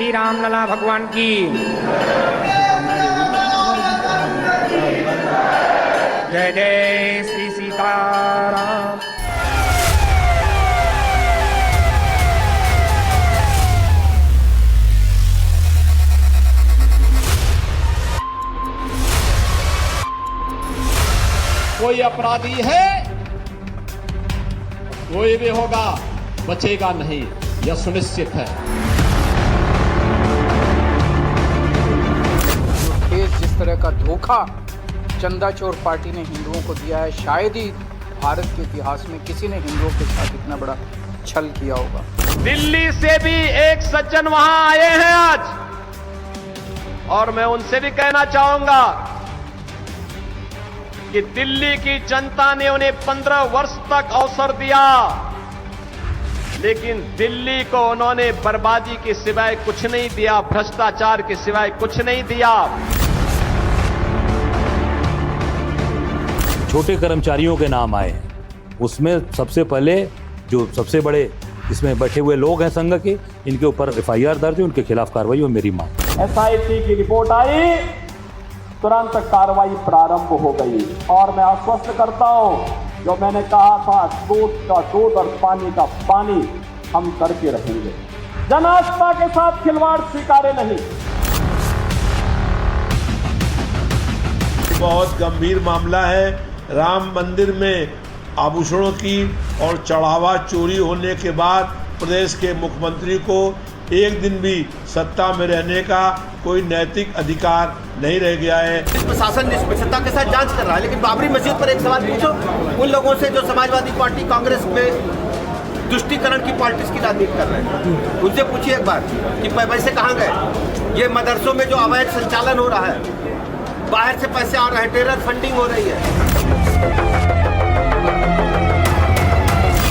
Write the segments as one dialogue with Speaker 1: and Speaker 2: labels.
Speaker 1: श्री रामलला भगवान की। जय जय श्री सीताराम।
Speaker 2: कोई अपराधी है, कोई भी होगा, बचेगा नहीं, यह सुनिश्चित है।
Speaker 3: जिस तरह का धोखा चंदा चोर पार्टी ने हिंदुओं को दिया है, शायद ही भारत के इतिहास में किसी ने हिंदुओं के साथ इतना बड़ा छल किया होगा।
Speaker 2: दिल्ली से भी एक सज्जन वहां आए हैं आज, और मैं उनसे भी कहना चाहूंगा कि दिल्ली की जनता ने उन्हें 15 वर्ष तक अवसर दिया, लेकिन दिल्ली को उन्होंने बर्बादी के सिवाय कुछ नहीं दिया, भ्रष्टाचार के सिवाय कुछ नहीं दिया।
Speaker 4: छोटे कर्मचारियों के नाम आए हैं, उसमें सबसे पहले जो सबसे बड़े इसमें बैठे हुए लोग हैं संघ के, इनके ऊपर FIR दर्ज है, उनके खिलाफ कार्रवाई हो मेरी मांग।
Speaker 2: SIT की रिपोर्ट आई, तुरंत कार्रवाई प्रारंभ हो गई, और मैं आश्वस्त करता हूं जो मैंने कहा था, दूध का दूध और पानी का पानी हम करके रहेंगे। जन आस्था के साथ खिलवाड़ स्वीकार्य नहीं।
Speaker 5: बहुत गंभीर मामला है। राम मंदिर में आभूषणों की और चढ़ावा चोरी होने के बाद प्रदेश के मुख्यमंत्री को एक दिन भी सत्ता में रहने का कोई नैतिक अधिकार नहीं रह गया है।
Speaker 6: प्रशासन निष्पक्षता के साथ जांच कर रहा है, लेकिन बाबरी मस्जिद पर एक सवाल पूछो उन लोगों से जो समाजवादी पार्टी कांग्रेस में तुष्टीकरण की पॉलिटिक्स की राजनीति कर रहे हैं, उनसे पूछिए एक बार कि पैसे कहाँ गए। ये मदरसों में जो अवैध संचालन हो रहा है, बाहर से पैसे आ रहे हैं, टेरर फंडिंग हो रही है।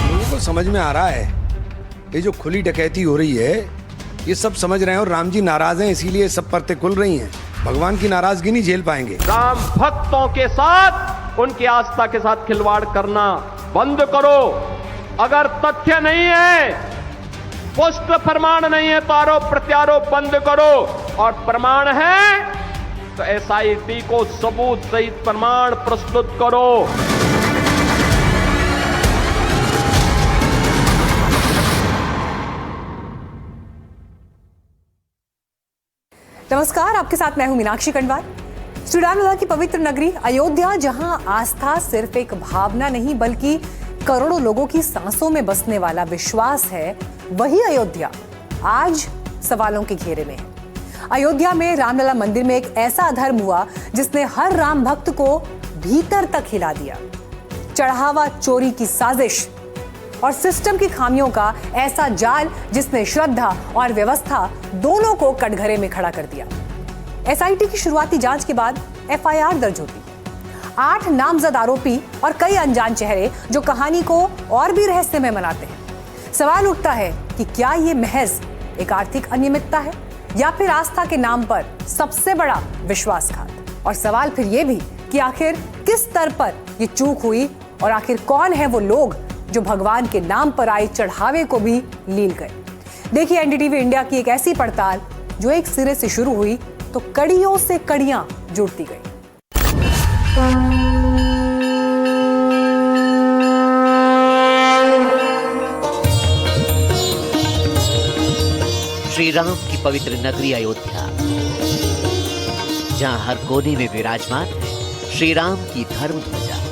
Speaker 7: लोगों को समझ में आ रहा है ये जो खुली डकैती हो रही है, ये सब समझ रहे हैं, और राम जी नाराज हैं, इसीलिए सब परतें खुल रही हैं। भगवान की नाराजगी नहीं झेल पाएंगे।
Speaker 2: राम भक्तों के साथ, उनकी आस्था के साथ खिलवाड़ करना बंद करो। अगर तथ्य नहीं है, पुष्ट प्रमाण नहीं है, तो आरोप प्रत्यारोप बंद करो, और प्रमाण है तो SIT को सबूत सहित प्रमाण प्रस्तुत करो।
Speaker 8: नमस्कार, आपके साथ मैं हूं मीनाक्षी कंडवाल। श्री रामलला की पवित्र नगरी अयोध्या, जहां आस्था सिर्फ एक भावना नहीं बल्कि करोड़ों लोगों की सांसों में बसने वाला विश्वास है, वही अयोध्या आज सवालों के घेरे में है। अयोध्या में रामलला मंदिर में एक ऐसा अधर्म हुआ जिसने हर राम भक्त को भीतर तक हिला दिया। चढ़ावा चोरी की साजिश और सिस्टम की खामियों का ऐसा जाल जिसने श्रद्धा और व्यवस्था दोनों को कटघरे में खड़ा कर दिया। SIT की शुरुआती जांच के बाद FIR दर्ज होती। 8 नामजद आरोपी और कई अनजान चेहरे जो कहानी को और भी रहस्यमय बनाते हैं। सवाल उठता है कि क्या ये महज एक आर्थिक अनियमितता है या फिर आस्था के नाम पर सबसे बड़ा विश्वासघात। और सवाल फिर ये भी कि आखिर किस स्तर पर ये चूक हुई, और आखिर कौन है वो लोग जो भगवान के नाम पर आए चढ़ावे को भी लील गए। देखिए NDTV इंडिया की एक ऐसी पड़ताल जो एक सिरे से शुरू हुई तो कड़ियों से कड़ियां जुड़ती गई।
Speaker 9: श्री राम की पवित्र नगरी अयोध्या, जहां हर कोने में विराजमान है श्री राम की धर्म ध्वजा।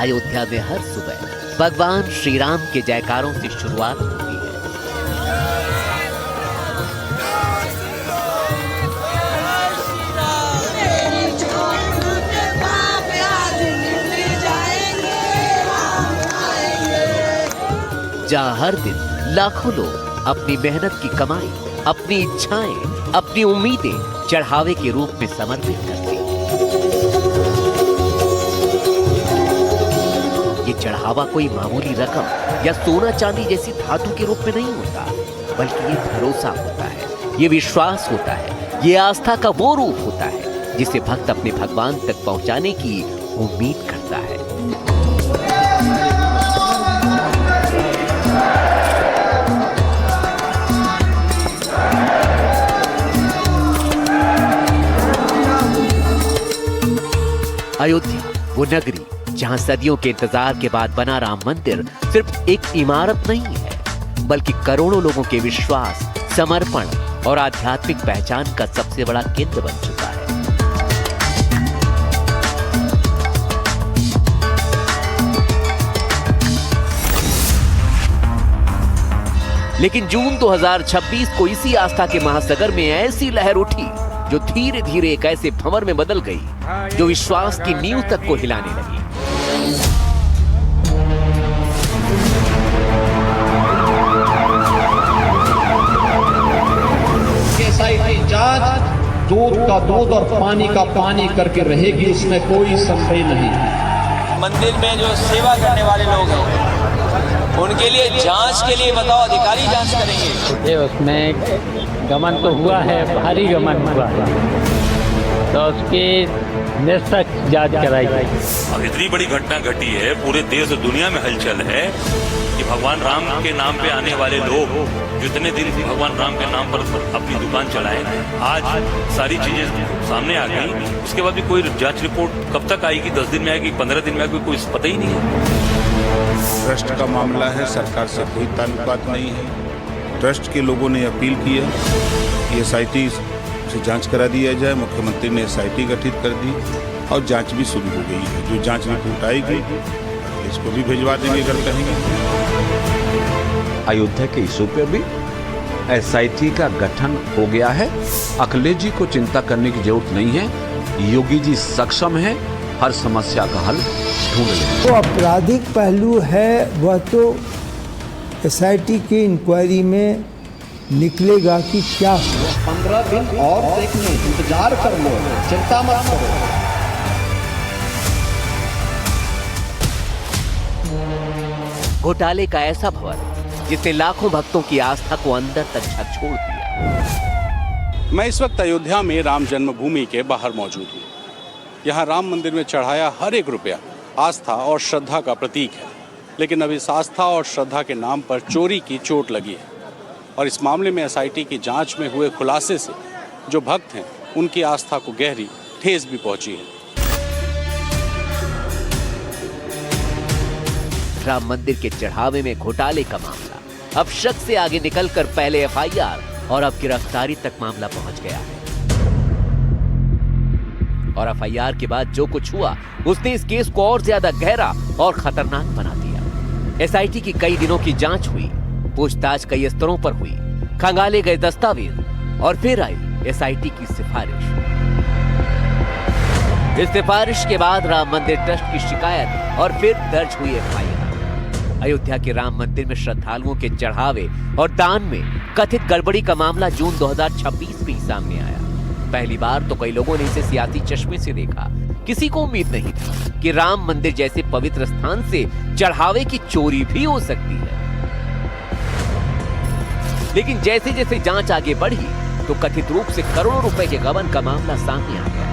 Speaker 9: अयोध्या में हर सुबह भगवान श्री राम के जयकारों से शुरुआत होती है। जहां हर दिन लाखों लोग अपनी मेहनत की कमाई, अपनी इच्छाएं, अपनी उम्मीदें चढ़ावे के रूप में समर्पित करते हैं। ये चढ़ावा कोई मामूली रकम या सोना चांदी जैसी धातु के रूप में नहीं होता, बल्कि ये भरोसा होता है, ये विश्वास होता है, ये आस्था का वो रूप होता है जिसे भक्त अपने भगवान तक पहुंचाने की उम्मीद करता है। अयोध्या वो नगरी जहां सदियों के इंतजार के बाद बना राम मंदिर सिर्फ एक इमारत नहीं है, बल्कि करोड़ों लोगों के विश्वास, समर्पण और आध्यात्मिक पहचान का सबसे बड़ा केंद्र बन चुका है। लेकिन जून 2026 को इसी आस्था के महासागर में ऐसी लहर उठी जो धीरे धीरे एक ऐसे भंवर में बदल गई जो विश्वास की नींव तक को हिलाने लगी।
Speaker 2: एसआईटी जांच दूध का दूध और पानी का पानी करके रहेगी, इसमें कोई संदेह नहीं।
Speaker 10: मंदिर में जो सेवा करने वाले लोग हैं उनके लिए जांच के लिए बताओ, अधिकारी जांच करेंगे।
Speaker 11: ये उसमें गमन तो हुआ है, भारी गमन हुआ है, तो उसकी निष्पक्ष जांच कराई गई।
Speaker 4: इतनी बड़ी घटना घटी है, पूरे देश और दुनिया में हलचल है कि भगवान राम के नाम पे आने वाले लोग जितने दिन भगवान राम के नाम पर अपनी दुकान चलाए, आज सारी चीजें सामने आ गई। उसके बाद भी कोई जांच रिपोर्ट कब तक आएगी? 10 दिन में आएगी, 15 दिन में आएगी, कोई पता ही नहीं है।
Speaker 12: ट्रस्ट का मामला है, सरकार से कोई ताल्लुकात नहीं है। ट्रस्ट के लोगों ने अपील की है कि एसआईटी से जांच करा दिया जाए। मुख्यमंत्री ने एसआईटी गठित कर दी और जांच भी शुरू हो गई है। जो जांच रिपोर्ट आएगी इसको भी भिजवा देंगे अगर कहेंगे।
Speaker 13: अयोध्या के इशू पे भी एसआईटी का गठन हो गया है। अखिलेश जी को चिंता करने की जरूरत नहीं है, योगी जी सक्षम है, हर समस्या का हल ढूंढ लेंगे।
Speaker 14: तो आपराधिक पहलू है वह तो एसआईटी की इंक्वायरी में निकलेगा कि क्या हुआ।
Speaker 2: 15 दिन और देखने, इंतजार कर लो, चिंता मत करो।
Speaker 9: घोटाले का ऐसा भंवर जिसने लाखों भक्तों की आस्था को अंदर तक झकझोर दिया।
Speaker 12: मैं इस वक्त अयोध्या में राम जन्मभूमि के बाहर मौजूद हूँ। यहाँ राम मंदिर में चढ़ाया हर एक रुपया आस्था और श्रद्धा का प्रतीक है, लेकिन अब इस आस्था और श्रद्धा के नाम पर चोरी की चोट लगी है और इस मामले में एसआईटी की जांच में हुए खुलासे से जो भक्त हैं उनकी आस्था को गहरी ठेस भी पहुंची है।
Speaker 9: राम मंदिर के चढ़ावे में घोटाले का मामला अब शक से आगे निकलकर पहले एफआईआर और अब गिरफ्तारी तक मामला पहुंच गया है। और एफआईआर के बाद जो कुछ हुआ उसने इस केस को और ज्यादा गहरा और खतरनाक बना दिया। एसआईटी की कई दिनों की जांच हुई, पूछताछ कई स्तरों पर हुई, खंगाले गए दस्तावेज और फिर आई एसआईटी की सिफारिश। इस सिफारिश के बाद राम मंदिर ट्रस्ट की शिकायत और फिर दर्ज हुई एफआईआर। अयोध्या के राम मंदिर में श्रद्धालुओं के चढ़ावे और दान में कथित गड़बड़ी का मामला जून 2026 में सामने आया। पहली बार तो कई लोगों ने इसे सियासी चश्मे से देखा। किसी को उम्मीद नहीं थी कि राम मंदिर जैसे पवित्र स्थान से चढ़ावे की चोरी भी हो सकती है। लेकिन जैसे जैसे जांच आगे बढ़ी तो कथित रूप से करोड़ों रुपए के गबन का मामला सामने आ गया।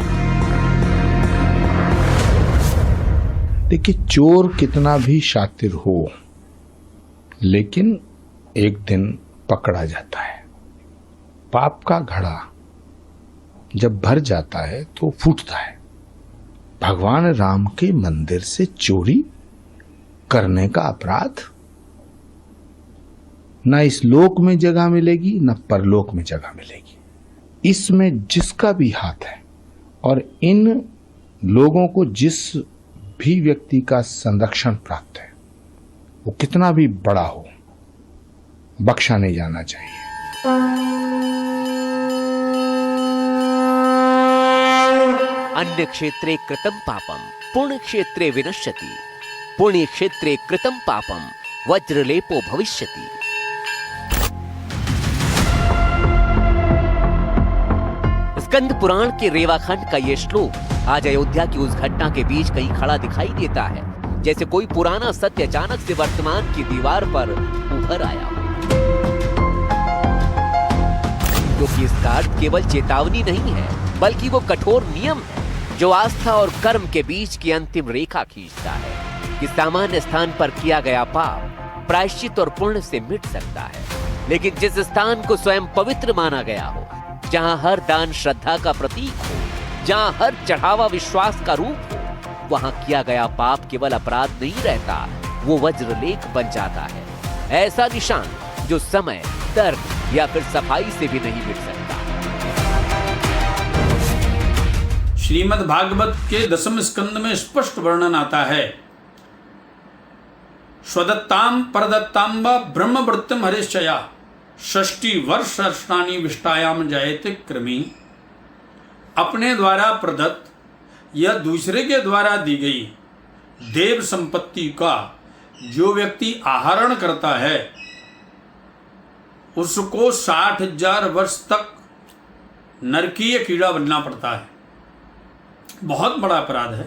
Speaker 15: देखिए, चोर कितना भी शातिर हो लेकिन एक दिन पकड़ा जाता है। पाप का घड़ा जब भर जाता है तो फूटता है। भगवान राम के मंदिर से चोरी करने का अपराध न इस लोक में जगह मिलेगी न परलोक में जगह मिलेगी। इसमें जिसका भी हाथ है और इन लोगों को जिस भी व्यक्ति का संरक्षण प्राप्त है वो कितना भी बड़ा हो, बख्शा नहीं जाना चाहिए।
Speaker 9: अन्य क्षेत्रे कृतं पापम पुण्य क्षेत्रे विनश्यति, पुण्य क्षेत्रे कृतं पापम वज्रलेपो भविष्यति। स्कंद पुराण के रेवाखंड का ये श्लोक आज अयोध्या की उस घटना के बीच कहीं खड़ा दिखाई देता है जैसे कोई पुराना सत्य अचानक से वर्तमान की दीवार पर उभर आया हो। क्योंकि इसका अर्थ केवल चेतावनी नहीं है बल्कि वो कठोर नियम है जो आस्था और कर्म के बीच की अंतिम रेखा खींचता है कि सामान्य स्थान पर किया गया पाप प्रायश्चित और पुण्य से मिट सकता है, लेकिन जिस स्थान को स्वयं पवित्र माना गया हो, जहां हर दान श्रद्धा का प्रतीक हो, जहां हर चढ़ावा विश्वास का रूप हो, वहां किया गया पाप केवल अपराध नहीं रहता, वो वज्रलेख बन जाता है। ऐसा निशान जो समय, दर्द या फिर सफाई से भी नहीं मिट सकता।
Speaker 16: श्रीमद् भागवत के 10वें स्कंद में स्पष्ट वर्णन आता है, स्वदत्ताम परदत्ताम व ब्रह्मवृत्तिम हरिश्चया षष्टि वर्षाणि विष्टायाम जयते कृमि। अपने द्वारा प्रदत्त या दूसरे के द्वारा दी गई देव संपत्ति का जो व्यक्ति आहरण करता है उसको 60,000 वर्ष तक नरकीय कीड़ा बनना पड़ता है। बहुत बड़ा अपराध है।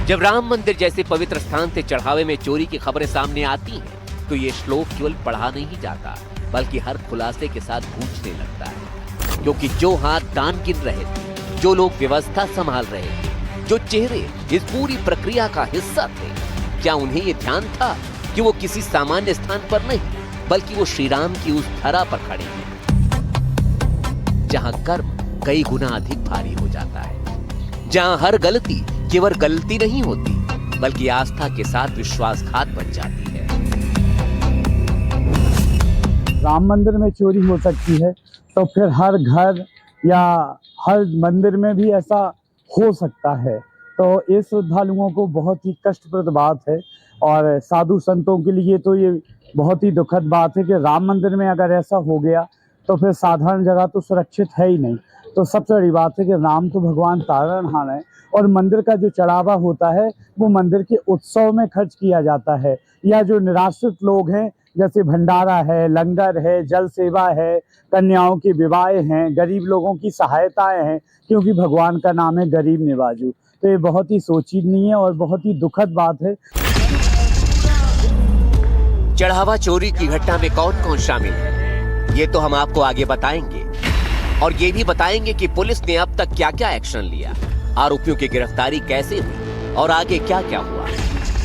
Speaker 9: जब राम मंदिर जैसे पवित्र स्थान से चढ़ावे में चोरी की खबरें सामने आती हैं, तो ये श्लोक केवल पढ़ा नहीं जाता, बल्कि हर खुलासे के साथ गूंजने लगता है। क्योंकि जो हाथ दान गिन रहे थे, जो लोग व्यवस्था संभाल रहे थे, जो चेहरे इस पूरी प्रक्रिया का हिस्सा थे, क्या उन्हें ये ध्यान था कि वो किसी सामान्य स्थान पर नहीं, बल्कि वो श्री राम की उस धरा पर खड़े हैं, जहां कर्म कई गुना अधिक भारी हो जाता है, जहां हर गलती केवल गलती नहीं होती, बल्कि आस्था के साथ विश्वासघात बन जाती है।
Speaker 17: राम मंदिर में चोरी हो सकती है, तो फिर हर घर या हर मंदिर में भी ऐसा हो सकता है। तो ये श्रद्धालुओं को बहुत ही कष्टप्रद बात है, और साधु संतों के लिए तो ये बहुत ही दुखद बात है कि राम मंदिर में अगर ऐसा हो गया तो फिर साधारण जगह तो सुरक्षित है ही नहीं। तो सबसे बड़ी बात है कि राम तो भगवान तारणहार है, और मंदिर का जो चढ़ावा होता है वो मंदिर के उत्सव में खर्च किया जाता है, या जो निराश्रित लोग हैं, जैसे भंडारा है, लंगर है, जल सेवा है, कन्याओं के विवाह हैं, गरीब लोगों की सहायताएं हैं, क्योंकि भगवान का नाम है गरीब निवाजू। तो ये बहुत ही सोचनीय और बहुत ही दुखद बात है।
Speaker 9: चढ़ावा चोरी की घटना में कौन कौन शामिल है, ये तो हम आपको आगे बताएंगे, और ये भी बताएंगे कि पुलिस ने अब तक क्या क्या एक्शन लिया, आरोपियों की गिरफ्तारी कैसे हुई और आगे क्या क्या हुआ।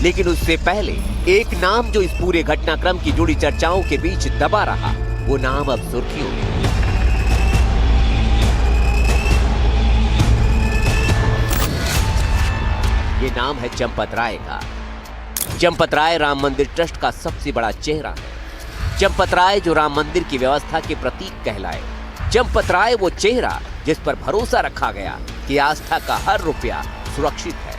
Speaker 9: लेकिन उससे पहले एक नाम जो इस पूरे घटनाक्रम की जुड़ी चर्चाओं के बीच दबा रहा, वो नाम अब सुर्खियों में। ये नाम है चंपत राय का। चंपत राय राम मंदिर ट्रस्ट का सबसे बड़ा चेहरा है। चंपत राय जो राम मंदिर की व्यवस्था के प्रतीक कहलाए। चंपत राय वो चेहरा जिस पर भरोसा रखा गया कि आस्था का हर रुपया सुरक्षित है,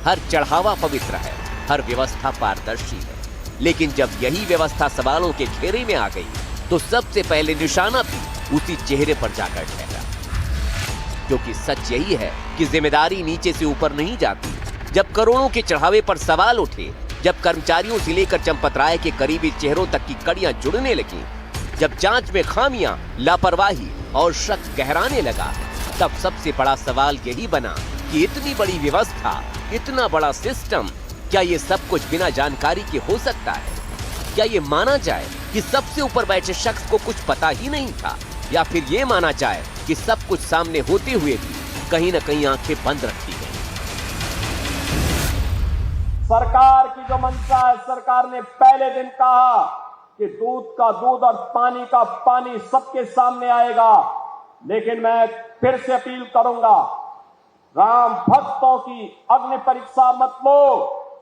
Speaker 9: हर चढ़ावा पवित्र है, हर व्यवस्था पारदर्शी है। लेकिन जब यही व्यवस्था सवालों के घेरे में आ गई, तो सबसे पहले निशाना भी उसी चेहरे पर जाकर ठहरा। क्योंकि सच यही है कि जिम्मेदारी नीचे से ऊपर नहीं जाती। जब करोड़ों के चढ़ावे पर सवाल उठे, जब कर्मचारियों से लेकर चंपत राय के करीबी चेहरों तक की कड़ियां जुड़ने लगी, जब जांच में खामियां, लापरवाही और शक गहराने लगा, तब सबसे बड़ा सवाल यही बना कि इतनी बड़ी व्यवस्था, इतना बड़ा सिस्टम, क्या ये सब कुछ बिना जानकारी के हो सकता है? क्या ये माना जाए कि सबसे ऊपर बैठे शख्स को कुछ पता ही नहीं था, या फिर ये माना जाए कि सब कुछ सामने होते हुए भी कहीं न कहीं आंखें बंद रखी गई?
Speaker 2: सरकार की जो मंशा है, सरकार ने पहले दिन कहा कि दूध का दूध और पानी का पानी सबके सामने आएगा। लेकिन मैं फिर से अपील करूंगा, राम भक्तों की अग्नि परीक्षा मत लो।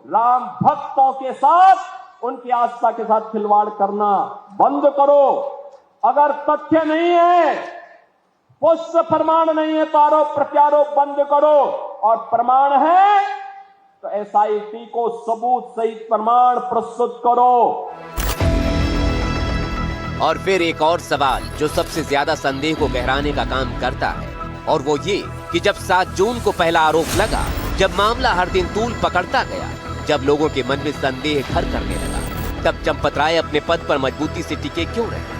Speaker 2: राम भक्तों के साथ, उनकी आस्था के साथ खिलवाड़ करना बंद करो। अगर तथ्य नहीं है, पुष्ट प्रमाण नहीं है, तो आरोप प्रत्यारोप बंद करो, और प्रमाण है तो एसआईटी को सबूत सहित प्रमाण प्रस्तुत करो।
Speaker 9: और फिर एक और सवाल जो सबसे ज्यादा संदेह को गहराने का काम करता है, और वो ये कि जब 7 जून को पहला आरोप लगा, जब मामला हर दिन तूल पकड़ता गया, जब लोगों के मन में संदेह घर करने लगा, तब चंपत राय अपने पद पर मजबूती से टिके क्यों रहे?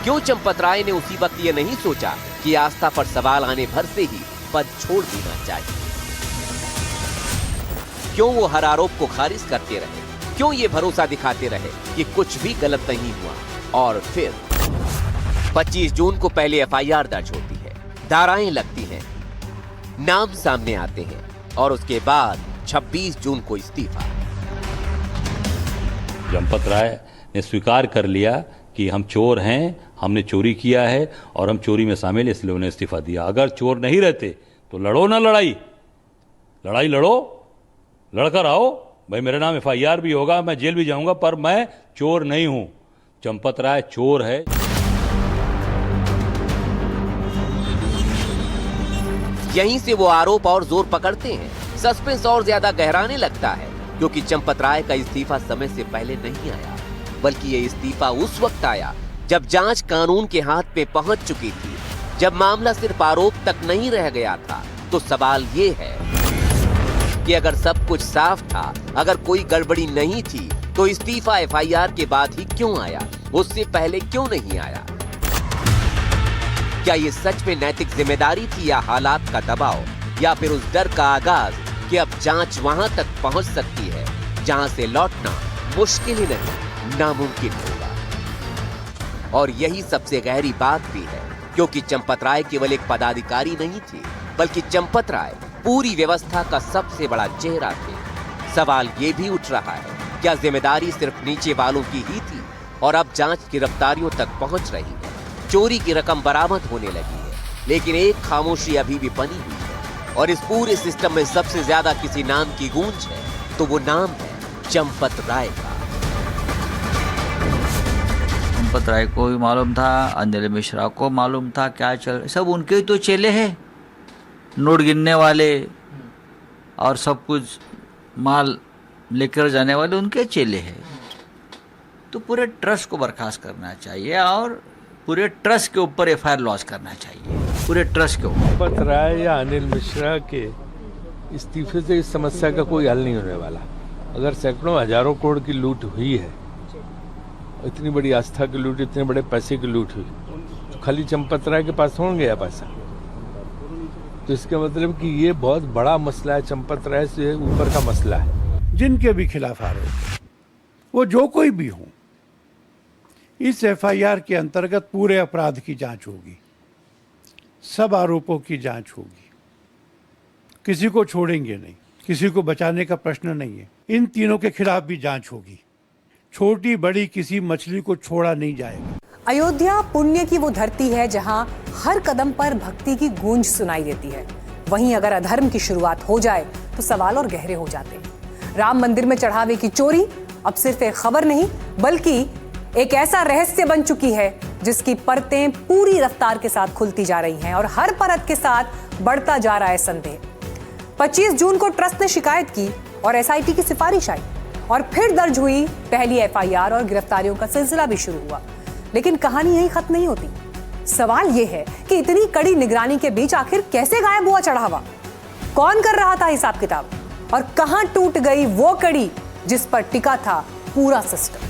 Speaker 9: क्यों चंपत राय ने उसी वक्त ये नहीं सोचा कि आस्था पर सवाल आने भर से ही पद छोड़ देना चाहिए? क्यों वो हर आरोप को खारिज करते रहे? क्यों ये भरोसा दिखाते रहे कि कुछ भी गलत नहीं हुआ? और फिर 25 जून को पहले एफआईआर दर्ज होती है, धाराएं लगती हैं, नाम सामने आते हैं, और उसके बाद 26 जून को इस्तीफा।
Speaker 4: चंपत राय ने स्वीकार कर लिया कि हम चोर हैं, हमने चोरी किया है और हम चोरी में शामिल, इसलिए उन्हें इस्तीफा दिया। अगर चोर नहीं रहते तो लड़ो ना लड़ाई लड़ो, लड़कर आओ भाई। मेरे नाम FIR भी होगा, मैं जेल भी जाऊंगा, पर मैं चोर नहीं हूं। चंपत राय चोर है।
Speaker 9: यहीं से वो आरोप और जोर पकड़ते हैं। सस्पेंस और ज्यादा गहराने लगता है क्योंकि चंपत राय का इस्तीफा समय से पहले नहीं आया, बल्कि ये इस्तीफा उस वक्त आया जब जांच कानून के हाथ पे पहुंच चुकी थी, जब मामला सिर्फ आरोप तक नहीं रह गया था। तो सवाल ये है कि अगर सब कुछ साफ था, अगर कोई गड़बड़ी नहीं थी, तो इस्तीफा FIR के बाद ही क्यों आया, उससे पहले क्यों नहीं आया? क्या ये सच में नैतिक जिम्मेदारी थी या हालात का दबाव, या फिर उस डर का आगाज कि अब जांच वहां तक पहुंच सकती है जहां से लौटना मुश्किल ही नहीं नामुमकिन होगा? और यही सबसे गहरी बात भी है क्योंकि चंपत राय केवल एक पदाधिकारी नहीं थी, बल्कि चंपत राय पूरी व्यवस्था का सबसे बड़ा चेहरा थे। सवाल ये भी उठ रहा है, क्या जिम्मेदारी सिर्फ नीचे वालों की ही थी और अब जांच गिरफ्तारियों तक पहुंच रही है? चोरी की रकम बरामद होने लगी है, लेकिन एक खामोशी अभी भी बनी हुई है। और इस पूरे सिस्टम में सबसे ज्यादा किसी नाम की गूंज है तो वो नाम है चंपत राय का।
Speaker 18: चंपत राय को भी मालूम था, अंजलि मिश्रा को मालूम था क्या चल, सब उनके ही तो चेले हैं, नोट गिनने वाले और सब कुछ माल लेकर जाने वाले उनके चेले हैं। तो पूरे ट्रस्ट को बर्खास्त करना चाहिए और पूरे ट्रस्ट के ऊपर FIR लॉन्च करना चाहिए, पूरे ट्रस्ट के ऊपर।
Speaker 5: चंपत राय या अनिल मिश्रा के इस्तीफे से इस समस्या का कोई हल नहीं होने वाला। अगर सैकड़ों हजारों करोड़ की लूट हुई है, इतनी बड़ी आस्था की लूट, इतने बड़े पैसे की लूट हुई, तो खाली चंपत राय के पास होंगे या पैसा? तो इसका मतलब कि ये बहुत बड़ा मसला है, चंपत राय से ऊपर का मसला है।
Speaker 19: जिनके भी खिलाफ आरोप, वो जो कोई भी हो, इस FIR के अंतर्गत पूरे अपराध की जांच होगी, सब आरोपों की जांच होगी, किसी को छोड़ेंगे नहीं, किसी को बचाने का प्रश्न नहीं है। इन तीनों के खिलाफ भी जांच होगी, छोटी बड़ी किसी मछली को छोड़ा नहीं जाएगा।
Speaker 8: अयोध्या पुण्य की वो धरती है जहां हर कदम पर भक्ति की गूंज सुनाई देती है। वहीं अगर अधर्म की शुरुआत हो जाए तो सवाल और गहरे हो जाते हैं। राम मंदिर में चढ़ावे की चोरी अब सिर्फ एक खबर नहीं, बल्कि एक ऐसा रहस्य बन चुकी है जिसकी परतें पूरी रफ्तार के साथ खुलती जा रही हैं और हर परत के साथ बढ़ता जा रहा है संदेह। 25 जून को ट्रस्ट ने शिकायत की और SIT की सिफारिश आई और फिर दर्ज हुई पहली FIR और गिरफ्तारियों का सिलसिला भी शुरू हुआ। लेकिन कहानी यही खत्म नहीं होती। सवाल यह है कि इतनी कड़ी निगरानी के बीच आखिर कैसे गायब हुआ चढ़ावा? कौन कर रहा था हिसाब किताब? और कहां टूट गई वो कड़ी जिस पर टिका था पूरा सिस्टम?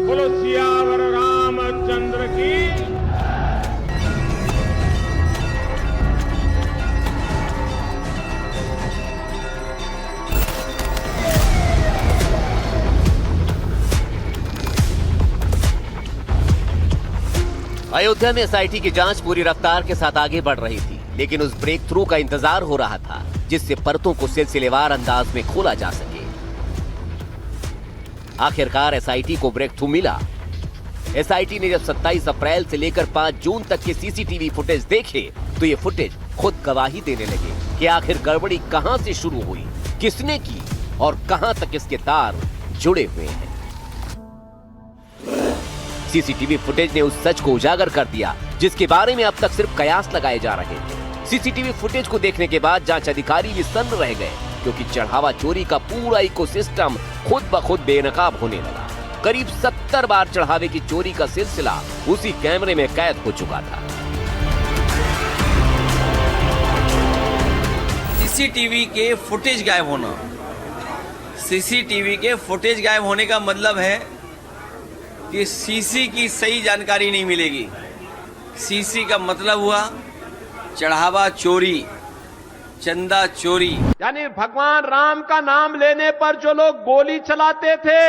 Speaker 1: बोलो सियावर रामचंद्र की।
Speaker 9: अयोध्या में SIT की जांच पूरी रफ्तार के साथ आगे बढ़ रही थी, लेकिन उस ब्रेक थ्रू का इंतजार हो रहा था जिससे परतों को सिलसिलेवार अंदाज में खोला जा सके। आखिरकार SIT को ब्रेक थ्रू मिला। SIT ने जब 27 अप्रैल से लेकर 5 जून तक के CCTV फुटेज देखे तो ये फुटेज खुद गवाही देने लगे कि आखिर गड़बड़ी कहां से शुरू हुई, किसने की और कहां तक इसके तार जुड़े हुए हैं। CCTV फुटेज ने उस सच को उजागर कर दिया जिसके बारे में अब तक सिर्फ कयास लगाए जा रहे थे। CCTV फुटेज को देखने के बाद जांच अधिकारी भी सन्न रह गए क्योंकि चढ़ावा चोरी का पूरा इकोसिस्टम खुद ब खुद बेनकाब होने लगा। करीब 70 बार चढ़ावे की चोरी का सिलसिला उसी कैमरे में कैद हो चुका था।
Speaker 10: CCTV के फुटेज गायब होना, CCTV के फुटेज गायब होने का मतलब है कि CC की सही जानकारी नहीं मिलेगी। CC का मतलब हुआ चढ़ावा चोरी, चंदा चोरी।
Speaker 2: यानी भगवान राम का नाम लेने पर जो लोग गोली चलाते थे,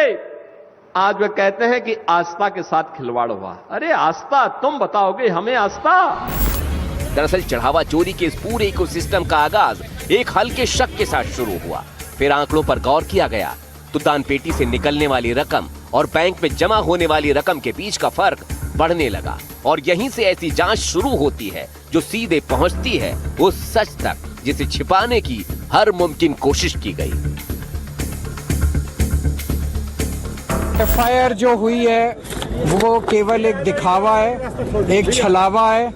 Speaker 2: आज वे कहते हैं कि आस्था के साथ खिलवाड़ हुआ। अरे आस्था तुम बताओगे हमें आस्था?
Speaker 9: दरअसल चढ़ावा चोरी के इस पूरे इकोसिस्टम का आगाज एक हल्के शक के साथ शुरू हुआ। फिर आंकड़ों पर गौर किया गया तो दान पेटी से निकलने वाली रकम और बैंक में जमा होने वाली रकम के बीच का फर्क बढ़ने लगा और यहीं से ऐसी जांच शुरू होती है जो सीधे पहुंचती है उस सच तक जिसे छिपाने की हर मुमकिन कोशिश की गई।
Speaker 3: एफआईआर जो हुई है वो केवल एक दिखावा है, एक छलावा है।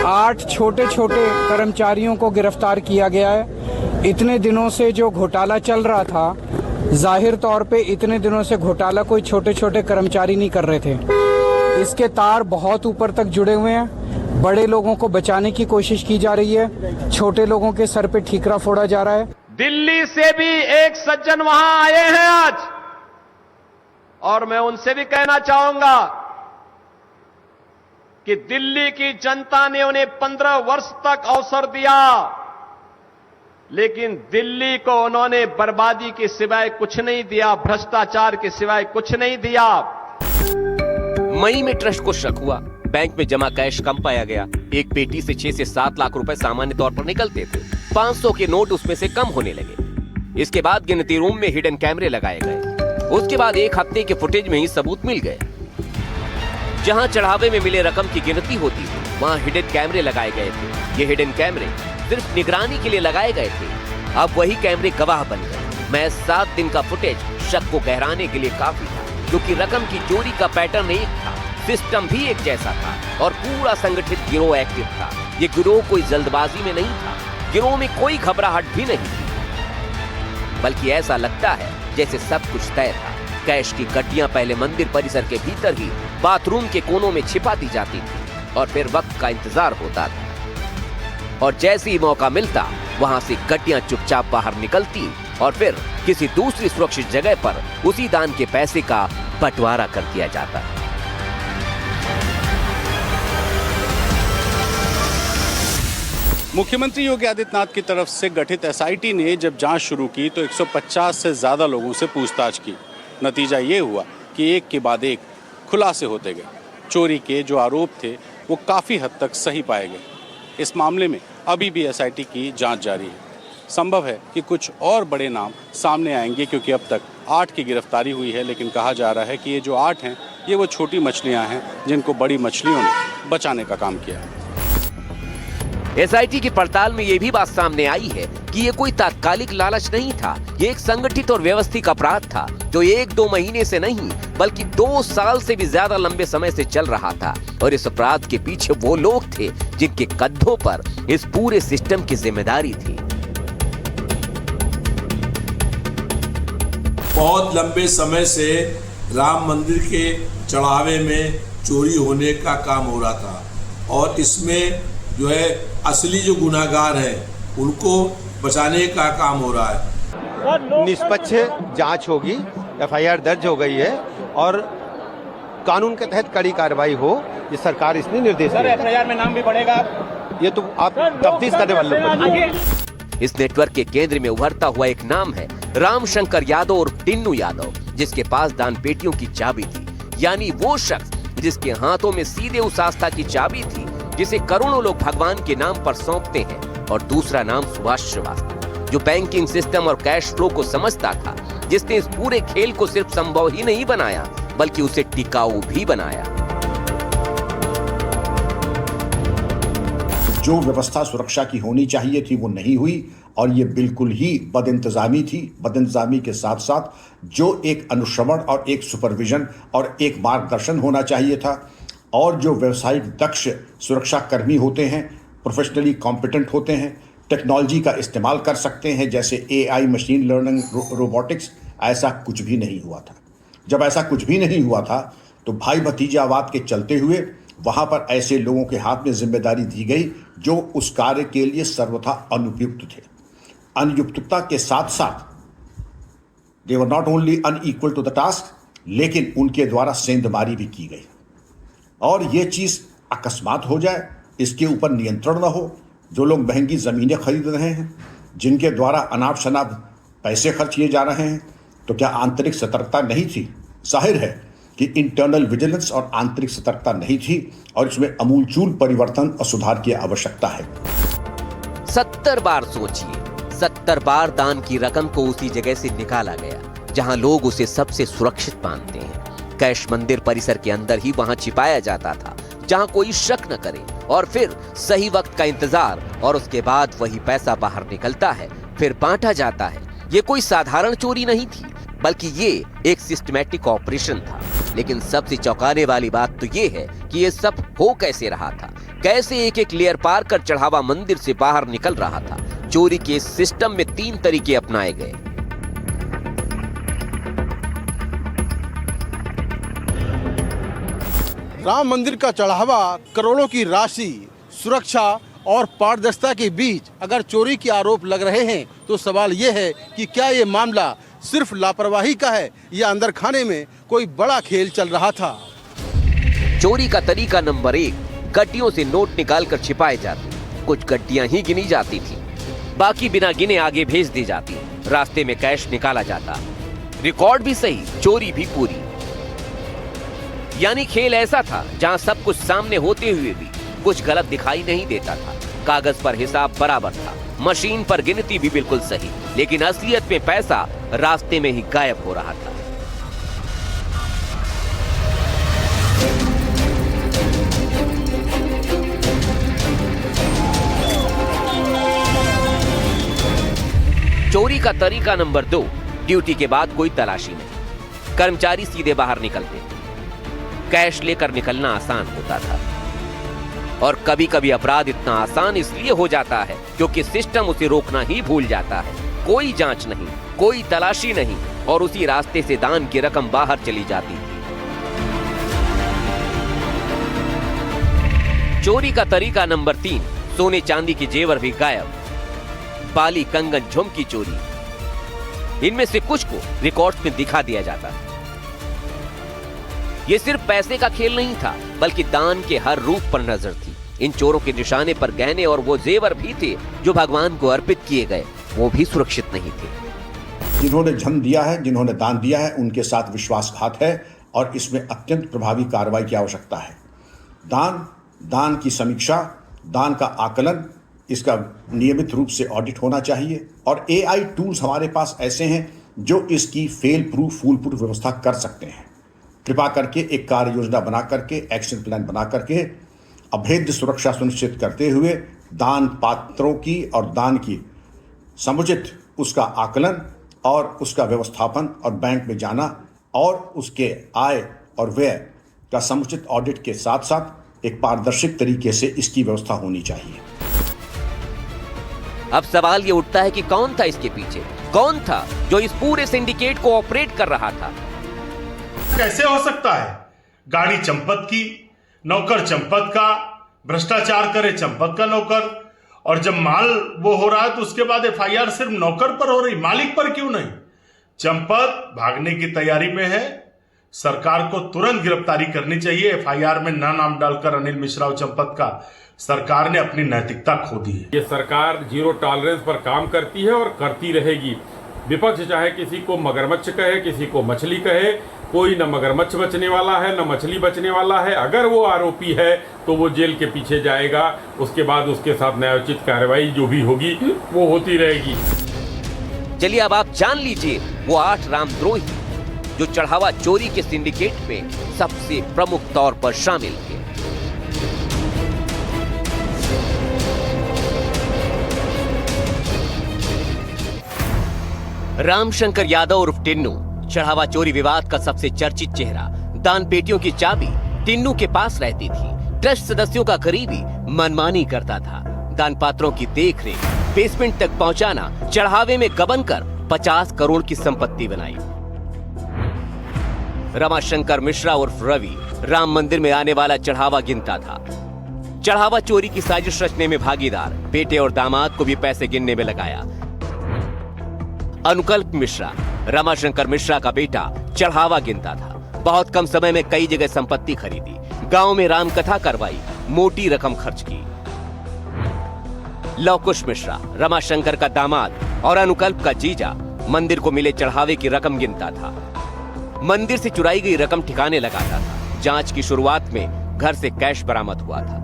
Speaker 3: 8 छोटे छोटे कर्मचारियों को गिरफ्तार किया गया है। इतने दिनों से जो घोटाला चल रहा था, जाहिर तौर पे इतने दिनों से घोटाला कोई छोटे छोटे कर्मचारी नहीं कर रहे थे। इसके तार बहुत ऊपर तक जुड़े हुए हैं। बड़े लोगों को बचाने की कोशिश की जा रही है, छोटे लोगों के सर पे ठीकरा फोड़ा जा रहा है।
Speaker 2: दिल्ली से भी एक सज्जन वहां आए हैं आज, और मैं उनसे भी कहना चाहूंगा कि दिल्ली की जनता ने उन्हें 15 वर्ष तक अवसर दिया, लेकिन दिल्ली को उन्होंने बर्बादी के सिवाय कुछ नहीं दिया, भ्रष्टाचार के सिवाय कुछ नहीं दिया।
Speaker 9: मई में ट्रस्ट को शक हुआ, बैंक में जमा कैश कम पाया गया। एक पेटी से 6 से 7 लाख रुपए सामान्य तौर पर निकलते थे। 500 के नोट उसमें से कम होने लगे। इसके बाद गिनती रूम में हिडन कैमरे लगाए गए। उसके बाद 1 हफ्ते के फुटेज में ही सबूत मिल गए। जहां चढ़ावे में मिले रकम की गिनती होती थी, वहां हिडन कैमरे लगाए गए थे। ये हिडन कैमरे सिर्फ निगरानी के लिए लगाए गए थे। अब वही कैमरे गवाह बन गए। मैं 7 दिन का फुटेज शक को गहराने के लिए काफी था, क्योंकि रकम की चोरी का पैटर्न एक था, सिस्टम भी एक जैसा था और पूरा संगठित गिरोह एक्टिव था। ये गिरोह कोई जल्दबाजी में नहीं था, गिरोह में कोई घबराहट भी नहीं थी, बल्कि ऐसा लगता है जैसे सब कुछ तय था। कैश की गड्डियां पहले मंदिर परिसर के भीतर ही बाथरूम के कोनों में छिपा दी जाती थी और फिर वक्त का इंतजार होता था, और जैसे ही मौका मिलता वहां से गड्डियां चुपचाप बाहर निकलती और फिर किसी दूसरी सुरक्षित जगह पर उसी दान के पैसे का बंटवारा कर दिया जाता।
Speaker 12: मुख्यमंत्री योगी आदित्यनाथ की तरफ से गठित एसआईटी ने जब जांच शुरू की तो 150 से ज्यादा लोगों से पूछताछ की। नतीजा ये हुआ कि एक के बाद एक खुलासे होते गए। चोरी के जो आरोप थे वो काफ़ी हद तक सही पाए गए। इस मामले में अभी भी एसआईटी की जांच जारी है। संभव है कि कुछ और बड़े नाम सामने आएंगे, क्योंकि अब तक 8 की गिरफ्तारी हुई है, लेकिन कहा जा रहा है कि ये जो 8 हैं ये वो छोटी मछलियां हैं जिनको बड़ी मछलियों ने बचाने का काम किया है।
Speaker 9: एसआईटी की पड़ताल में यह भी बात सामने आई है कि ये कोई तात्कालिक लालच नहीं था। ये एक संगठित और व्यवस्थित अपराध था जो 1-2 महीने से नहीं बल्कि 2 साल से भी ज्यादा लंबे समय से चल रहा था, और इस अपराध के पीछे वो लोग थे जिनके कंधों पर इस पूरे सिस्टम की जिम्मेदारी थी।
Speaker 5: बहुत लंबे समय से राम मंदिर के चढ़ावे में चोरी होने का काम हो रहा था, और इसमें जो है असली जो गुनाहगार हैं उनको बचाने का काम हो रहा है।
Speaker 6: निष्पक्ष जांच होगी, एफआईआर दर्ज हो गई है और कानून के तहत कड़ी कार्रवाई हो, ये सरकार इसने निर्देश दिया।
Speaker 10: एफआईआर में नाम भी बढ़ेगा,
Speaker 6: ये तो आप तफ्तीश करने वाले लोग।
Speaker 9: इस नेटवर्क के केंद्र में उभरता हुआ एक नाम है रामशंकर यादव और टिन्नू यादव, जिसके पास दान पेटियों की चाबी थी। यानी वो शख्स जिसके हाथों में सीधे उस आस्था की चाबी थी जिसे करोड़ों लोग भगवान के नाम पर सौंपते हैं। और दूसरा नाम सुभाष श्रीवास्तव, जो बैंकिंग सिस्टम और कैश फ्लो को समझता था, जिसने इस पूरे खेल को सिर्फ संभव ही नहीं बनाया बल्कि उसे टिकाऊ भी बनाया।
Speaker 20: जो व्यवस्था सुरक्षा की होनी चाहिए थी वो नहीं हुई, और ये बिल्कुल ही बदइंतजामी थी। बदइंतजामी के साथ साथ जो एक अनुश्रवण और एक सुपरविजन और एक मार्गदर्शन होना चाहिए था, और जो व्यावसायिक दक्ष सुरक्षा कर्मी होते हैं, प्रोफेशनली कॉम्पिटेंट होते हैं, टेक्नोलॉजी का इस्तेमाल कर सकते हैं, जैसे एआई, मशीन लर्निंग, रोबोटिक्स, ऐसा कुछ भी नहीं हुआ था। जब ऐसा कुछ भी नहीं हुआ था तो भाई भतीजावाद के चलते हुए वहाँ पर ऐसे लोगों के हाथ में जिम्मेदारी दी गई जो उस कार्य के लिए सर्वथा अनुपयुक्त थे। अनुयुक्तता के साथ साथ they were not only unequal to the task, लेकिन उनके द्वारा सेंधमारी भी की गई। और ये चीज़ अकस्मात हो जाए, इसके ऊपर नियंत्रण न हो। जो लोग महंगी ज़मीनें खरीद रहे हैं, जिनके द्वारा अनाप शनाप पैसे खर्च किए जा रहे हैं, तो क्या आंतरिक सतर्कता नहीं थी? जाहिर है कि इंटरनल विजिलेंस और आंतरिक सतर्कता नहीं थी, और इसमें अमूलचूल परिवर्तन और सुधार की आवश्यकता है।
Speaker 9: 70 बार सोचिए, 70 बार दान की रकम को उसी जगह से निकाला गया जहां लोग उसे सबसे सुरक्षित मानते हैं। कैश मंदिर परिसर के अंदर ही वहां छिपाया जाता था, जहां कोई शक न करे, और फिर सही वक्त का इंतजार, और उसके बाद वही पैसा बाहर निकलता है, फिर बांटा जाता है। ये कोई साधारण चोरी नहीं थी, बल्कि ये एक सिस्टमैटिक ऑपरेशन था। लेकिन सबसे चौंकाने वाली बात तो ये है कि ये सब हो कैसे रहा था, कैसे एक एक लेयर पार कर चढ़ावा मंदिर से बाहर निकल रहा था। चोरी के इस सिस्टम में 3 तरीके अपनाए गए।
Speaker 21: राम मंदिर का चढ़ावा, करोड़ों की राशि, सुरक्षा और पारदर्शिता के बीच अगर चोरी के आरोप लग रहे हैं तो सवाल ये है कि क्या ये मामला सिर्फ लापरवाही का है या अंदर खाने में कोई बड़ा खेल चल रहा था।
Speaker 9: चोरी का तरीका नंबर 1, गड्डियों से नोट निकालकर छिपाए जाते। कुछ गड्डियां ही गिनी जाती थी, बाकी बिना गिने आगे भेज दी जाती। रास्ते में कैश निकाला जाता, रिकॉर्ड भी सही, चोरी भी पूरी। यानी खेल ऐसा था जहां सब कुछ सामने होते हुए भी कुछ गलत दिखाई नहीं देता था। कागज पर हिसाब बराबर था, मशीन पर गिनती भी बिल्कुल सही, लेकिन असलियत में पैसा रास्ते में ही गायब हो रहा था। चोरी का तरीका नंबर 2, ड्यूटी के बाद कोई तलाशी नहीं, कर्मचारी सीधे बाहर निकलते। कैश लेकर निकलना आसान होता था, और कभी कभी अपराध इतना आसान इसलिए हो जाता है क्योंकि सिस्टम उसे रोकना ही भूल जाता है। कोई जांच नहीं, कोई तलाशी नहीं, और उसी रास्ते से दान की रकम बाहर चली जाती थी। चोरी का तरीका नंबर 3, सोने चांदी के जेवर भी गायब, बाली, कंगन, झुमकी चोरी। इनमें से कुछ को रिकॉर्ड्स में दिखा दिया जाता था। ये सिर्फ पैसे का खेल नहीं था, बल्कि दान के हर रूप पर नजर थी। इन चोरों के निशाने पर गहने और वो जेवर भी थे जो भगवान को अर्पित किए गए, वो भी सुरक्षित नहीं थे।
Speaker 20: जिन्होंने जन्म दिया है, जिन्होंने दान दिया है, उनके साथ विश्वासघात है और इसमें अत्यंत प्रभावी कार्रवाई की आवश्यकता है। दान की समीक्षा, दान का आकलन, इसका नियमित रूप से ऑडिट होना चाहिए, और AI टूल्स हमारे पास ऐसे हैं जो इसकी फेल प्रूफ, फूल प्रूफ व्यवस्था कर सकते हैं। कृपा करके एक कार्य योजना बना करके, एक्शन प्लान बना करके, अभेद्य सुरक्षा सुनिश्चित करते हुए दान पात्रों की और दान की समुचित उसका आकलन और उसका व्यवस्थापन और बैंक में जाना और उसके आय और व्यय का समुचित ऑडिट के साथ साथ एक पारदर्शी तरीके से इसकी व्यवस्था होनी चाहिए।
Speaker 9: अब सवाल ये उठता है कि कौन था इसके पीछे, कौन था जो इस पूरे सिंडिकेट को ऑपरेट कर रहा था।
Speaker 22: कैसे हो सकता है? गाड़ी चंपत की, नौकर चंपत का, भ्रष्टाचार करे चंपत का नौकर, और जब माल वो हो रहा है तो उसके बाद FIR सिर्फ नौकर पर हो रही, मालिक पर क्यों नहीं? चंपत भागने की तैयारी में है, सरकार को तुरंत गिरफ्तारी करनी चाहिए। FIR में नाम डालकर अनिल मिश्रा और चंपत का सरकार ने अपनी नैतिकता खो दी है।
Speaker 1: ये सरकार जीरो टॉलरेंस पर काम करती है और करती रहेगी। विपक्ष चाहे किसी को मगरमच्छ कहे, किसी को मछली कहे, कोई न मगरमच्छ बचने वाला है न मछली बचने वाला है। अगर वो आरोपी है तो वो जेल के पीछे जाएगा, उसके बाद उसके साथ न्यायोचित कार्रवाई जो भी होगी वो होती रहेगी।
Speaker 9: चलिए अब आप जान लीजिए वो 8 रामद्रोही जो चढ़ावा चोरी के सिंडिकेट में सबसे प्रमुख तौर पर शामिल थे। रामशंकर यादव उर्फ टिन्नू, चढ़ावा चोरी विवाद का सबसे चर्चित चेहरा। दान पेटियों की चाबी टिन्नू के पास रहती थी। ट्रस्ट सदस्यों का करीबी मनमानी करता था। दान पात्रों की देखरेख, बेसमेंट तक पहुंचाना, चढ़ावे में गबन कर 50 करोड़ की संपत्ति बनाई। रमाशंकर मिश्रा उर्फ रवि राम मंदिर में आने वाला चढ़ावा गिनता था। चढ़ावा चोरी की साजिश रचने में भागीदार, बेटे और दामाद को भी पैसे गिनने में लगाया। अनुकल्प मिश्रा, रमाशंकर मिश्रा का बेटा, चढ़ावा गिनता था। बहुत कम समय में कई जगह संपत्ति खरीदी, गांव में रामकथा करवाई, मोटी रकम खर्च की। लवकुश मिश्रा, रमाशंकर का दामाद और अनुकल्प का जीजा, मंदिर को मिले चढ़ावे की रकम गिनता था। मंदिर से चुराई गई रकम ठिकाने लगाता था। जांच की शुरुआत में घर से कैश बरामद हुआ था।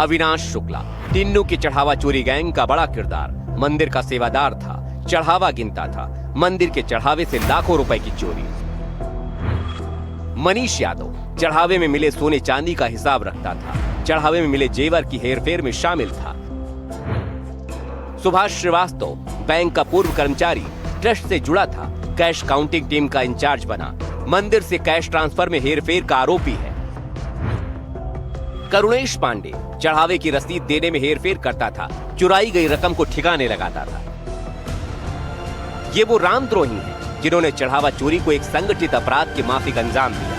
Speaker 9: अविनाश शुक्ला, टिन्नू की चढ़ावा चोरी गैंग का बड़ा किरदार, मंदिर का सेवादार था, चढ़ावा गिनता था। मंदिर के चढ़ावे से लाखों रुपए की चोरी।
Speaker 7: मनीष यादव चढ़ावे में मिले सोने चांदी का हिसाब रखता था, चढ़ावे में मिले जेवर की हेरफेर में शामिल था। सुभाष श्रीवास्तव बैंक का पूर्व कर्मचारी, ट्रस्ट से जुड़ा था, कैश काउंटिंग टीम का इंचार्ज बना, मंदिर से कैश ट्रांसफर में हेरफेर का आरोपी है। करुणेश पांडे चढ़ावे की रसीद देने में हेरफेर करता था, चुराई गई रकम को ठिकाने लगाता था। ये वो रामद्रोही हैं जिन्होंने चढ़ावा चोरी को एक संगठित अपराध के माफिक अंजाम दिया।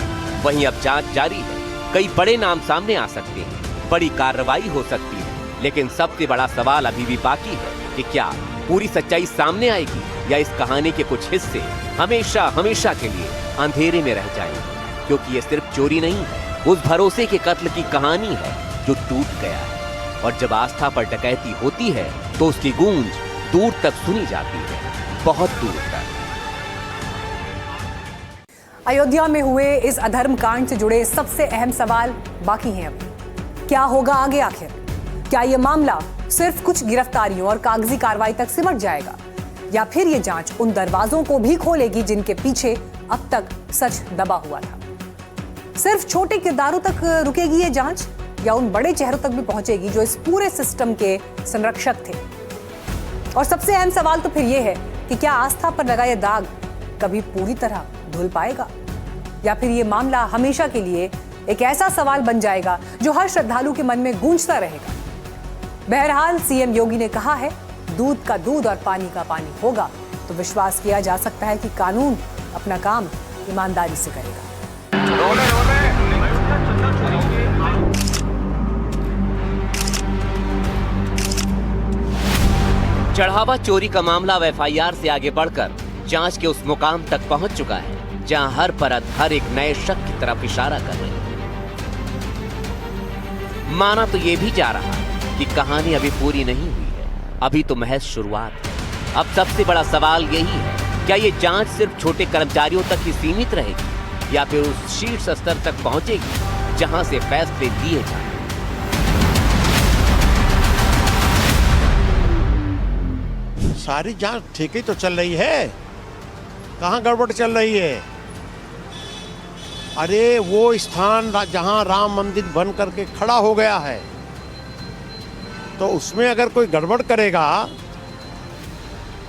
Speaker 7: वहीं अब जांच जारी है, कई बड़े नाम सामने आ सकते हैं, बड़ी कार्रवाई हो सकती है, लेकिन सबसे बड़ा सवाल अभी भी बाकी है कि क्या पूरी सच्चाई सामने आएगी या इस कहानी के कुछ हिस्से हमेशा हमेशा के लिए अंधेरे में रह जाएंगे, क्योंकि ये सिर्फ चोरी नहीं है, उस भरोसे के कत्ल की कहानी है जो टूट गया है। और जब आस्था पर डकैती होती है तो उसकी गूंज दूर तक सुनी जाती है, बहुत दूर तक।
Speaker 8: अयोध्या में हुए इस अधर्म कांड से जुड़े सबसे अहम सवाल बाकी हैं अब। क्या होगा आगे आखिर? क्या यह मामला सिर्फ कुछ गिरफ्तारियों और कागजी कार्रवाई तक सिमट जाएगा, या फिर यह जांच उन दरवाजों को भी खोलेगी जिनके पीछे अब तक सच दबा हुआ था? सिर्फ छोटे किरदारों तक रुकेगी ये जांच, या उन बड़े चेहरों तक भी पहुंचेगी जो इस पूरे सिस्टम के संरक्षक थे? और सबसे अहम सवाल तो फिर यह है कि क्या आस्था पर लगा यह दाग कभी पूरी तरह धुल पाएगा, या फिर यह मामला हमेशा के लिए एक ऐसा सवाल बन जाएगा जो हर श्रद्धालु के मन में गूंजता रहेगा? बहरहाल सीएम योगी ने कहा है, दूध का दूध और पानी का पानी होगा, तो विश्वास किया जा सकता है कि कानून अपना काम ईमानदारी से करेगा।
Speaker 7: चढ़ावा चोरी का मामला अब एफआईआर से आगे बढ़कर जांच के उस मुकाम तक पहुंच चुका है जहां हर परत हर एक नए शक की तरफ इशारा कर रही है। माना तो ये भी जा रहा है कि कहानी अभी पूरी नहीं हुई है, अभी तो महज शुरुआत है। अब सबसे बड़ा सवाल यही है, क्या ये जांच सिर्फ छोटे कर्मचारियों तक ही सीमित रहेगी, या फिर उस शीर्ष स्तर तक पहुंचेगी जहां से फैसले लिए जाएं?
Speaker 5: सारी जांच ठीक ही तो चल रही है, कहाँ गड़बड़ चल रही है? अरे वो स्थान जहां राम मंदिर बन करके खड़ा हो गया है, तो उसमें अगर कोई गड़बड़ करेगा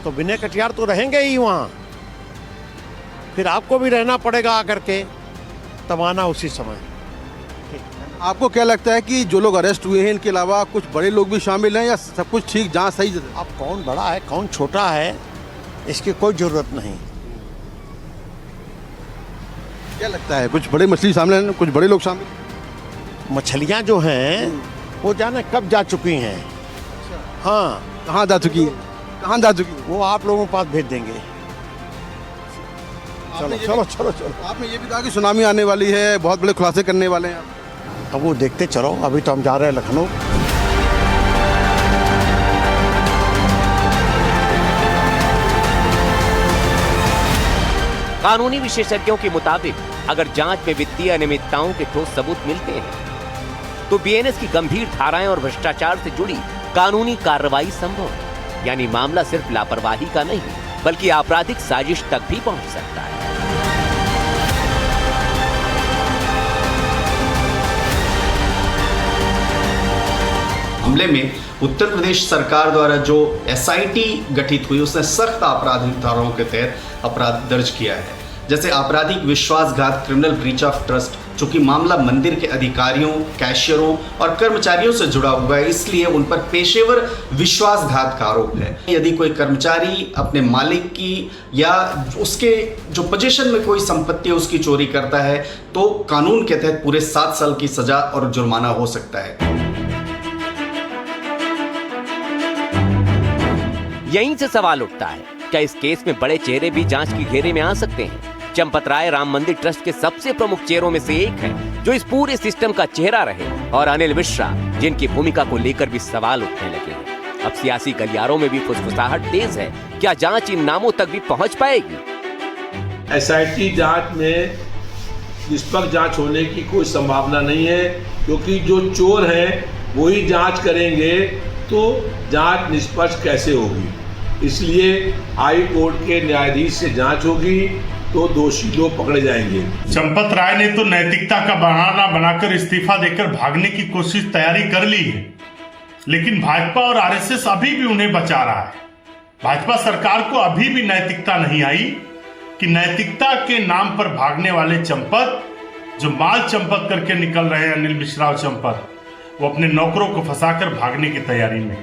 Speaker 5: तो विनय कटियार तो रहेंगे ही वहाँ, फिर आपको भी रहना पड़ेगा आकर के, तब आना उसी समय।
Speaker 21: आपको क्या लगता है कि जो लोग अरेस्ट हुए हैं इनके अलावा कुछ बड़े लोग भी शामिल हैं, या सब कुछ ठीक जांच सही?
Speaker 5: अब कौन बड़ा है कौन छोटा है इसकी कोई जरूरत नहीं।
Speaker 21: क्या लगता है कुछ बड़े मछली सामने हैं, कुछ बड़े लोग शामिल?
Speaker 5: मछलियाँ जो हैं वो जाने कब जा चुकी हैं। हाँ,
Speaker 21: कहाँ जा चुकी है? कहाँ जा चुकी है?
Speaker 5: वो आप लोगों के पास भेज देंगे। चलो चलो चलो चलो।
Speaker 21: आपने ये भी कहा कि सुनामी आने वाली है, बहुत बड़े खुलासे करने वाले हैं।
Speaker 5: अब वो देखते चलो, अभी तो हम जा रहे हैं लखनऊ।
Speaker 7: कानूनी विशेषज्ञों के मुताबिक अगर जांच में वित्तीय अनियमितताओं के ठोस सबूत मिलते हैं तो बीएनएस की गंभीर धाराएं और भ्रष्टाचार से जुड़ी कानूनी कार्रवाई संभव है। यानी मामला सिर्फ लापरवाही का नहीं बल्कि आपराधिक साजिश तक भी पहुंच सकता है।
Speaker 11: मामले में उत्तर प्रदेश सरकार द्वारा जो एसआईटी गठित हुई उसने सख्त आपराधिक धाराओं के तहत अपराध दर्ज किया है, जैसे आपराधिक विश्वासघात, क्रिमिनल ब्रीच ऑफ ट्रस्ट, चूंकि मामला मंदिर के अधिकारियों, कैशियरों और कर्मचारियों से जुड़ा हुआ है इसलिए उन पर पेशेवर विश्वासघात का आरोप है। यदि कोई कर्मचारी अपने मालिक की या उसके जो पोजीशन में कोई संपत्ति है उसकी चोरी करता है तो कानून के तहत पूरे 7 साल की सजा और जुर्माना हो सकता है।
Speaker 7: यहीं से सवाल उठता है, क्या इस केस में बड़े चेहरे भी जांच के घेरे में आ सकते हैं? चंपत राय राम मंदिर ट्रस्ट के सबसे प्रमुख चेहरों में से एक हैं, जो इस पूरे सिस्टम का चेहरा रहे, और अनिल मिश्रा, जिनकी भूमिका को लेकर भी सवाल उठने लगे हैं। अब सियासी गलियारों में भी फुसफुसाहट तेज है, क्या जांच इन नामों तक भी पहुंच पाएगी?
Speaker 5: एसआईटी जांच में निष्पक्ष जांच होने की कोई संभावना नहीं है, क्योंकि जो चोर हैं वही जांच करेंगे तो जांच निष्पक्ष कैसे होगी। इसलिए हाई कोर्ट के न्यायाधीश से जांच होगी
Speaker 22: तो दोषी लोग पकड़े जाएंगे। चंपत राय ने तो नैतिकता का बहाना बनाकर इस्तीफा देकर भागने की तैयारी कर ली है, लेकिन भाजपा और आरएसएस अभी भी उन्हें बचा रहा है। भाजपा सरकार को अभी भी नैतिकता नहीं आई कि नैतिकता के नाम पर भागने वाले चंपत, जो माल चंपत करके निकल रहे हैं अनिल मिश्रा और चंपत, वो अपने नौकरों को फंसाकर भागने की तैयारी में।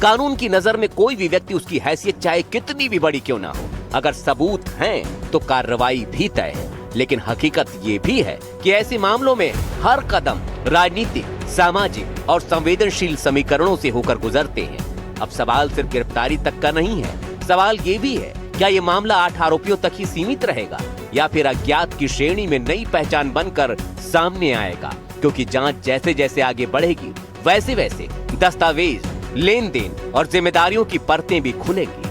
Speaker 7: कानून की नजर में कोई भी व्यक्ति, उसकी हैसियत चाहे कितनी भी बड़ी क्यों ना हो, अगर सबूत हैं तो कार्रवाई भी तय है। लेकिन हकीकत ये भी है कि ऐसे मामलों में हर कदम राजनीतिक, सामाजिक और संवेदनशील समीकरणों से होकर गुजरते हैं। अब सवाल सिर्फ गिरफ्तारी तक का नहीं है, सवाल ये भी है क्या ये मामला 8 आरोपियों तक ही सीमित रहेगा या फिर अज्ञात की श्रेणी में नई पहचान बनकर सामने आएगा। क्योंकि जांच जैसे जैसे आगे बढ़ेगी वैसे वैसे दस्तावेज, लेन देन और जिम्मेदारियों की परतें भी खुलेंगी।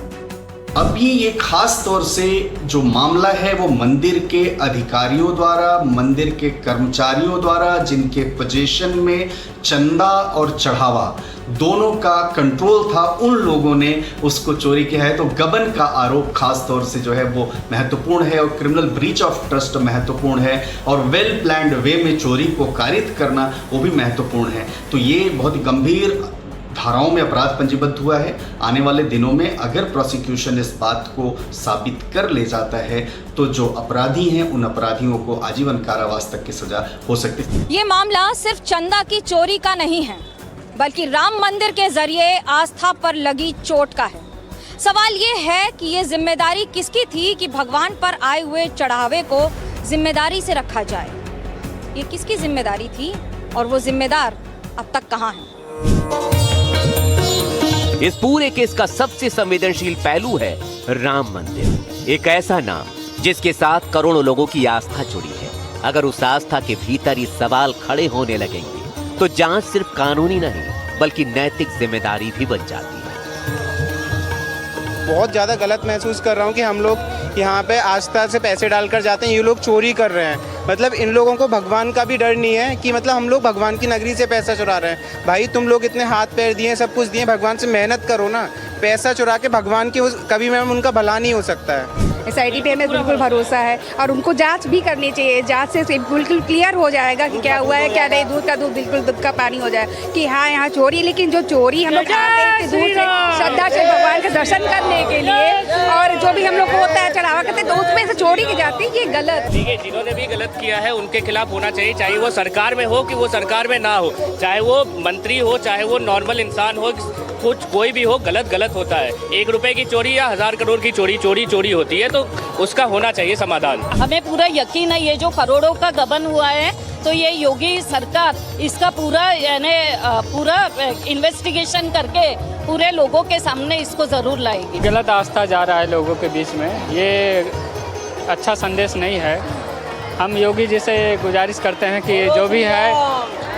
Speaker 11: अभी ये खास तौर से जो मामला है वो मंदिर के अधिकारियों द्वारा, मंदिर के कर्मचारियों द्वारा, जिनके पोजीशन में चंदा और चढ़ावा दोनों का कंट्रोल था, उन लोगों ने उसको चोरी किया है। तो गबन का आरोप खास तौर से जो है वो महत्वपूर्ण है और क्रिमिनल ब्रीच ऑफ ट्रस्ट महत्वपूर्ण है और वेल प्लान्ड वे में चोरी को कारित करना वो भी महत्वपूर्ण है। तो ये बहुत गंभीर धाराओं में अपराध पंजीबद्ध हुआ है। आने वाले दिनों में अगर प्रोसिक्यूशन इस बात को साबित कर ले जाता है तो जो अपराधी हैं उन अपराधियों को आजीवन कारावास तक की सजा हो सकती है।
Speaker 13: ये मामला सिर्फ चंदा की चोरी का नहीं है, बल्कि राम मंदिर के जरिए आस्था पर लगी चोट का है। सवाल ये है कि ये जिम्मेदारी किसकी थी कि भगवान पर आए हुए चढ़ावे को जिम्मेदारी से रखा जाए। ये किसकी जिम्मेदारी थी और वो जिम्मेदार अब तक कहाँ है?
Speaker 7: इस पूरे केस का सबसे संवेदनशील पहलू है राम मंदिर, एक ऐसा नाम जिसके साथ करोड़ों लोगों की आस्था जुड़ी है। अगर उस आस्था के भीतर ये सवाल खड़े होने लगेंगे तो जांच सिर्फ कानूनी नहीं बल्कि नैतिक जिम्मेदारी भी बन जाती है।
Speaker 14: बहुत ज़्यादा गलत महसूस कर रहा हूँ कि हम लोग यहाँ पे आस्था से पैसे डालकर जाते हैं, ये लोग चोरी कर रहे हैं। मतलब इन लोगों को भगवान का भी डर नहीं है कि मतलब हम लोग भगवान की नगरी से पैसा चुरा रहे हैं। भाई तुम लोग इतने हाथ पैर दिए, सब कुछ दिए, भगवान से मेहनत करो ना। पैसा चुरा के भगवान की कभी मैम उनका भला नहीं हो सकता है।
Speaker 23: SIT पे हमें बिल्कुल भरोसा है और उनको जांच भी करनी चाहिए। जांच से बिल्कुल क्लियर हो जाएगा कि क्या हुआ है क्या नहीं। दूध का दूध, बिल्कुल दूध का पानी हो जाए कि हाँ यहाँ चोरी, लेकिन जो चोरी हम लोग खाते हैं दूध से श्रद्धा से भगवान के दर्शन करने के लिए और जो भी हम लोग को होता है चढ़ावा करते हैं तो उसमें से चोरी की जाती है, ये गलत।
Speaker 24: ठीक है, जिन्होंने भी गलत किया है उनके खिलाफ होना चाहिए, चाहे वो सरकार में हो कि वो सरकार में ना हो, चाहे वो मंत्री हो चाहे वो नॉर्मल इंसान हो, कुछ कोई भी हो, गलत होता है। 1 रुपए की चोरी या 1000 करोड़ की चोरी होती है तो उसका होना चाहिए समाधान।
Speaker 13: हमें पूरा यकीन है ये जो करोड़ों का गबन हुआ है तो ये योगी सरकार इसका पूरा इन्वेस्टिगेशन करके पूरे लोगों के सामने इसको जरूर लाएगी।
Speaker 25: गलत आस्था जा रहा है लोगों के बीच में, ये अच्छा संदेश नहीं है। हम योगी जी से गुजारिश करते हैं कि जो भी है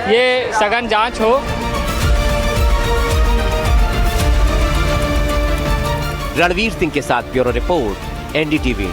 Speaker 25: ये सघन जांच हो।
Speaker 7: रणवीर सिंह के साथ ब्यूरो रिपोर्ट, NDTV।